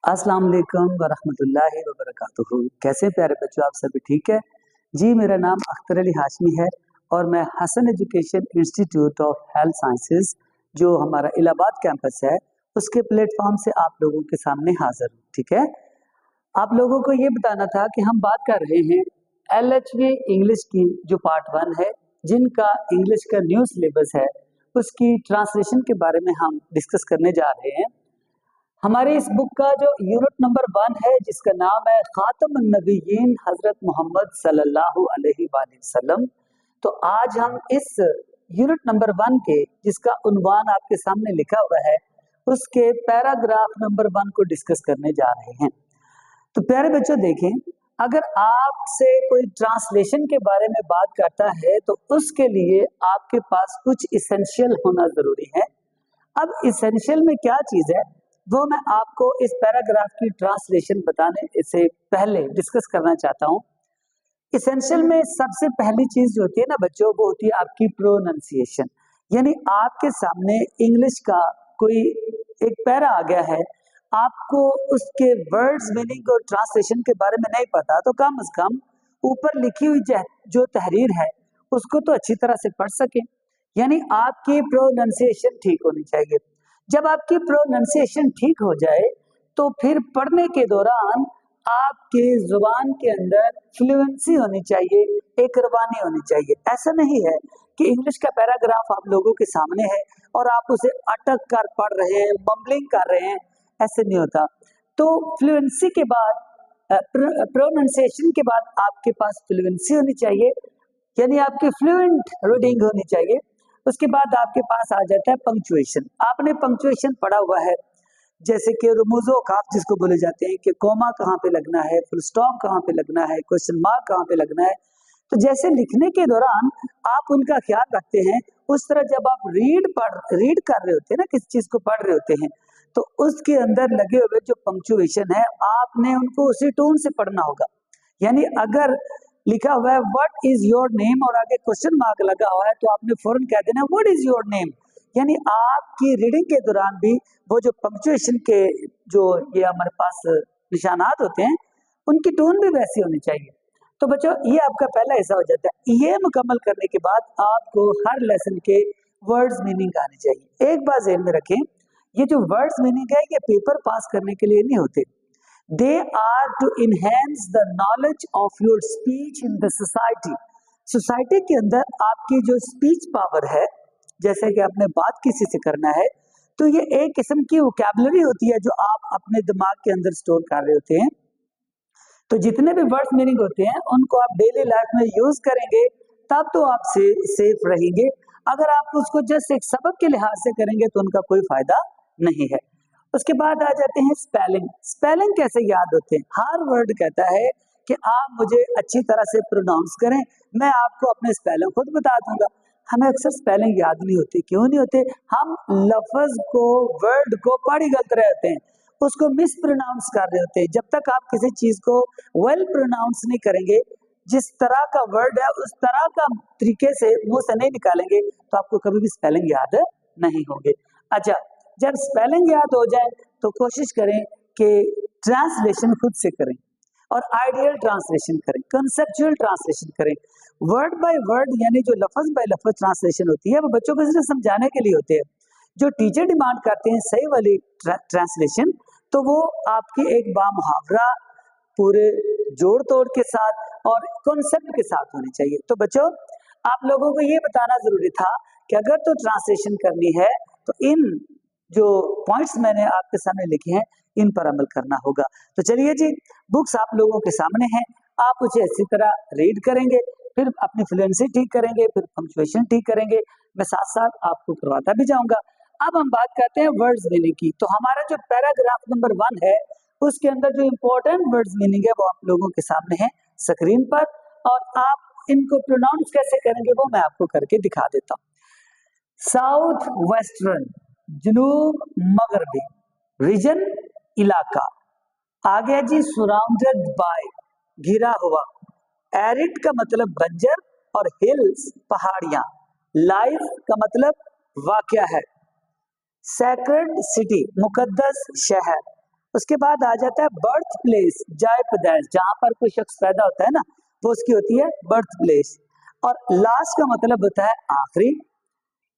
अस्सलाम वालेकुम वरहमतुल्लाहि वबरकातुहू। कैसे प्यारे बच्चों, आप सभी ठीक है जी। मेरा नाम अख्तर अली हाशमी है और मैं Hasan education institute of health sciences जो हमारा इलाहाबाद कैंपस है उसके प्लेटफॉर्म से आप लोगों के सामने हाजिर हूँ। ठीक है, आप लोगों को ये बताना था कि हम बात कर रहे हैं LHV इंग्लिश की जो पार्ट 1 है, जिनका इंग्लिश का न्यू सिलेबस है उसकी ट्रांसलेशन के बारे में हम डिस्कस करने जा रहे हैं। हमारे इस बुक का जो यूनिट नंबर 1 है जिसका नाम है खातमुन नबिय्यीन हजरत मोहम्मद सल्लल्लाहु अलैहि वसल्लम। तो आज हम इस यूनिट नंबर 1 के जिसका उन्वान आपके सामने लिखा हुआ है उसके पैराग्राफ नंबर 1 को डिस्कस करने जा रहे हैं। तो प्यारे बच्चों देखें, अगर आपसे कोई ट्रांसलेशन के बारे में बात करता है तो उसके लिए आपके पास कुछ इसेंशियल होना जरूरी है। अब इसेंशियल में क्या चीज है वो मैं आपको इस पैराग्राफ की ट्रांसलेशन बताने से पहले डिस्कस करना चाहता हूँ। इसेंशियल में सबसे पहली चीज जो होती है ना बच्चों, वो होती है आपकी प्रोनाउंसिएशन। यानी आपके सामने इंग्लिश का कोई एक पैरा आ गया है, आपको उसके वर्ड्स मीनिंग और ट्रांसलेशन के बारे में नहीं पता, तो कम से कम ऊपर लिखी हुई जो तहरीर है उसको तो अच्छी तरह से पढ़ सके। यानी आपकी प्रोनाउंसिएशन ठीक होनी चाहिए। जब आपकी प्रोनाउंसिएशन ठीक हो जाए तो फिर पढ़ने के दौरान आपके जुबान के अंदर फ्लुएंसी होनी चाहिए, एक रवानी होनी चाहिए। ऐसा नहीं है कि इंग्लिश का पैराग्राफ आप लोगों के सामने है और आप उसे अटक कर पढ़ रहे हैं, मम्बलिंग कर रहे हैं, ऐसे नहीं होता। तो फ्लुएंसी के बाद प्रोनाउंसिएशन के बाद आपके पास फ्लुएंसी होनी चाहिए, यानी आपकी फ्लुएंट रीडिंग होनी चाहिए। उसके बाद आपके पास आ जाता है पंक्चुएशन। आपने पंक्चुएशन पढ़ा हुआ है, जैसे कि रुमूज़ो काफ जिसको बोले जाते हैं कि कोमा कहाँ पे लगना है, फुल स्टॉप कहाँ पे लगना है, क्वेश्चन मार्क कहाँ पे लगना है। तो जैसे लिखने के दौरान आप उनका ख्याल रखते हैं, उस तरह जब आप रीड कर रहे होते हैं ना, किसी चीज को पढ़ रहे होते हैं, तो उसके अंदर लगे हुए जो पंक्चुएशन है आपने उनको उसी टोन से पढ़ना होगा। यानी अगर लिखा हुआ है व्हाट इज योर नेम और आगे क्वेश्चन मार्क लगा हुआ है तो आपने फौरन कह देना व्हाट इज योर नेम। यानी आपकी रीडिंग के दौरान भी वो जो पंक्चुएशन के जो ये हमारे पास निशानात होते हैं उनकी टोन भी वैसी होनी चाहिए। तो बच्चों ये आपका पहला हिस्सा हो जाता है। ये मुकम्मल करने के बाद आपको हर लेसन के वर्ड्स मीनिंग आने चाहिए। एक बात ज़हन में रखें, ये जो वर्ड्स मीनिंग है ये पेपर पास करने के लिए नहीं होते। They are to enhance the knowledge of your speech in the society. Society के अंदर आपकी जो स्पीच पावर है, जैसे कि आपने बात किसी से करना है, तो ये एक किस्म की वोकैबुलरी होती है जो आप अपने दिमाग के अंदर स्टोर कर रहे होते हैं। तो जितने भी वर्ड्स मीनिंग होते हैं उनको आप डेली लाइफ में यूज करेंगे तब तो आप सेफ रहेंगे। अगर आप उसको जस्ट एक सबक के लिहाज से करेंगे तो उनका कोई फायदा नहीं है। उसके बाद आ जाते हैं स्पेलिंग। स्पेलिंग कैसे याद होते हैं? हर वर्ड कहता है कि आप मुझे अच्छी तरह से प्रोनाउंस करें, मैं आपको अपने स्पेलिंग खुद बता दूंगा। हमें अक्सर स्पेलिंग याद नहीं होती। क्यों नहीं होते? हम लफ्ज को, वर्ड को पढ़ ही गलत रहे होते हैं, उसको मिस प्रोनाउंस कर रहे होते हैं। जब तक आप किसी चीज को वेल प्रोनाउंस नहीं करेंगे, जिस तरह का वर्ड है उस तरह का तरीके से मुंह से नहीं निकालेंगे, तो आपको कभी भी स्पेलिंग याद नहीं होंगे। अच्छा, जब स्पेलिंग याद हो जाए तो कोशिश करें कि ट्रांसलेशन खुद से करें और आइडियल ट्रांसलेशन करें, कंसेप्चुअल ट्रांसलेशन करें। वर्ड बाय वर्ड यानी जो लफ्ज बाय लफ्ज ट्रांसलेशन होती है वो बच्चों को सिर्फ समझाने के लिए होती है। जो टीचर डिमांड करते हैं सही वाली ट्रांसलेशन, तो वो आपकी एक बामुहावरा, पूरे जोड़ तोड़ के साथ और कॉन्सेप्ट के साथ होनी चाहिए। तो बच्चों आप लोगों को ये बताना जरूरी था कि अगर तो ट्रांसलेशन करनी है तो इन जो पॉइंट्स मैंने आपके सामने लिखे हैं इन पर अमल करना होगा। तो चलिए जी, बुक्स आप लोगों के सामने हैं, आप उसे अच्छी तरह रीड करेंगे, फिर अपनी फ्लुएंसी ठीक करेंगे, फिर पंक्चुएशन ठीक करेंगे। मैं साथ साथ आपको करवाता भी जाऊंगा। अब हम बात करते हैं वर्ड्स मीनिंग की। तो हमारा जो पैराग्राफ नंबर 1 है उसके अंदर जो इम्पोर्टेंट वर्ड्स मीनिंग है वो आप लोगों के सामने है स्क्रीन पर, और आप इनको प्रोनाउंस कैसे करेंगे वो मैं आपको करके दिखा देता हूँ। साउथ वेस्टर्न, जनूब मगरबी, रीजन इलाका। आ गया जी सराउंडेड बाय, घिरा हुआ। एरिड का मतलब बंजर और हिल्स पहाड़ियां। लाइफ का मतलब वाकया है। सैक्रेड सिटी, मुकद्दस शहर। उसके बाद आ जाता है बर्थ प्लेस, जाय पैदाइश, जहां पर कोई शख्स पैदा होता है ना, वो उसकी होती है बर्थ प्लेस। और लास्ट का मतलब होता है आखिरी।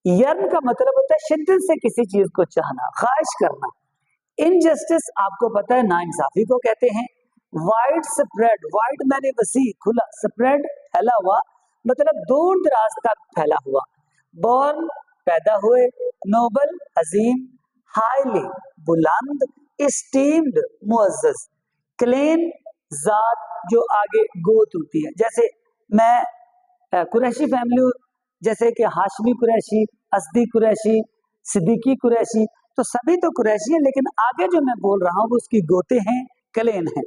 यर्न का मतलब होता है शिद्दत से किसी चीज को चाहना, ख्वाहिश करना। इनजस्टिस आपको पता है नाइंसाफी को कहते हैं। वाइड स्प्रेड, वाइड मैंने वसी, खुला, स्प्रेड फैला हुआ, मतलब दूर दराज तक फैला हुआ। बॉर्न पैदा हुए, नोबल अजीम, हाईली बुलंद, स्टीम्ड मुअज्जज, क्लेन जात जो आगे गोत होती है। जैसे मैं कुरैशी फैमिली, जैसे कि हाशमी कुरैशी, असदी कुरैशी, सिद्दीकी कुरैशी, तो सभी तो कुरैशी है, लेकिन आगे जो मैं बोल रहा हूँ वो उसकी गोते हैं, क्लेन है।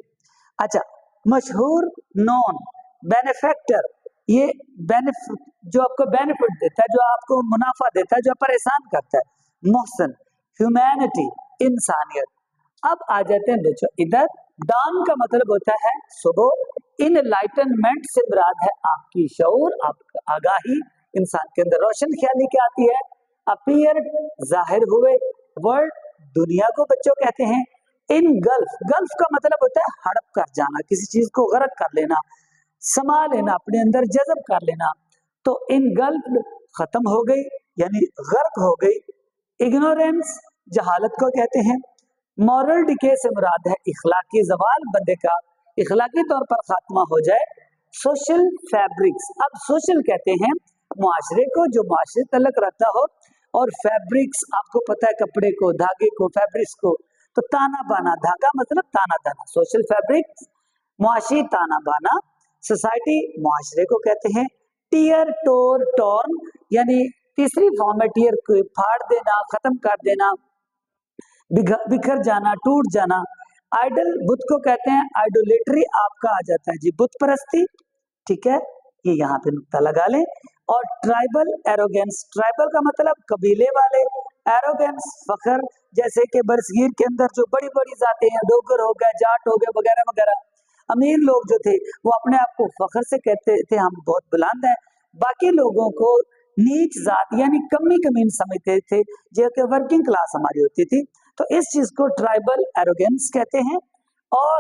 अच्छा, मशहूर, नॉन, बेनिफैक्टर, ये बेनिफिट जो आपको बेनिफिट देता है, जो आपको मुनाफा देता है, जो परेशान करता है। मोहसन, ह्यूमैनिटी, इंसानियत। अब आ जाते हैं बच्चों इधर। दान का मतलब होता है सुबह। इनलाइटनमेंट से मुराद है आपकी शऊर, आपकी आगाही, इंसान के अंदर रोशन ख्याली क्या आती है। अपीयर जाहिर हुए, वर्ल्ड दुनिया को बच्चों कहते हैं। इन गल्फ, गल्फ का मतलब होता है हड़प कर जाना, किसी चीज को गर्क कर लेना, समा लेना, अपने अंदर जज़ब कर लेना। तो इन गल्फ खत्म हो गई, यानी गर्क हो गई। इग्नोरेंस जहालत को कहते हैं। मॉरल डिके से मुराद है इखलाकी जवाल, बंदे का इखलाकी तौर पर खात्मा हो जाए। सोशल फैब्रिक्स, अब सोशल कहते हैं मुआशरे को, जो मुआशरे तलक रखता हो। और फैब्रिक्स आपको पता है कपड़े को, धागे को, फैब्रिक्स को। तो ताना बाना, धागा मतलब ताना दाना, सोशल फैब्रिक्स, मुआशी ताना बाना। सोसाइटी मुआशरे को कहते हैं। टीयर, टोर, टॉर्न, यानी तीसरी फॉर्म है टीयर को फाड़ देना, खत्म कर देना, बिखर जाना, टूट जाना। आइडल बुत को कहते हैं। आइडोलेटरी आपका आ जाता है जी बुत परस्ती, ठीक है, ये यहाँ पे नुक्ता लगा लें। और ट्राइबल एरोगेंस, ट्राइबल का मतलब कबीले वाले, एरोगेंस फखर, जैसे कि बरसगीर के अंदर जो बड़ी बड़ी जातें हैं, डोगर हो गए, जाट हो गए, वगैरह वगैरह, अमीर लोग जो थे वो अपने आप को फखर से कहते थे हम बहुत बुलंद हैं। बाकी लोगों को नीच जात यानी कमी कमीन समझते थे, जो कि वर्किंग क्लास हमारी होती थी। तो इस चीज को ट्राइबल एरोगेंस कहते हैं। और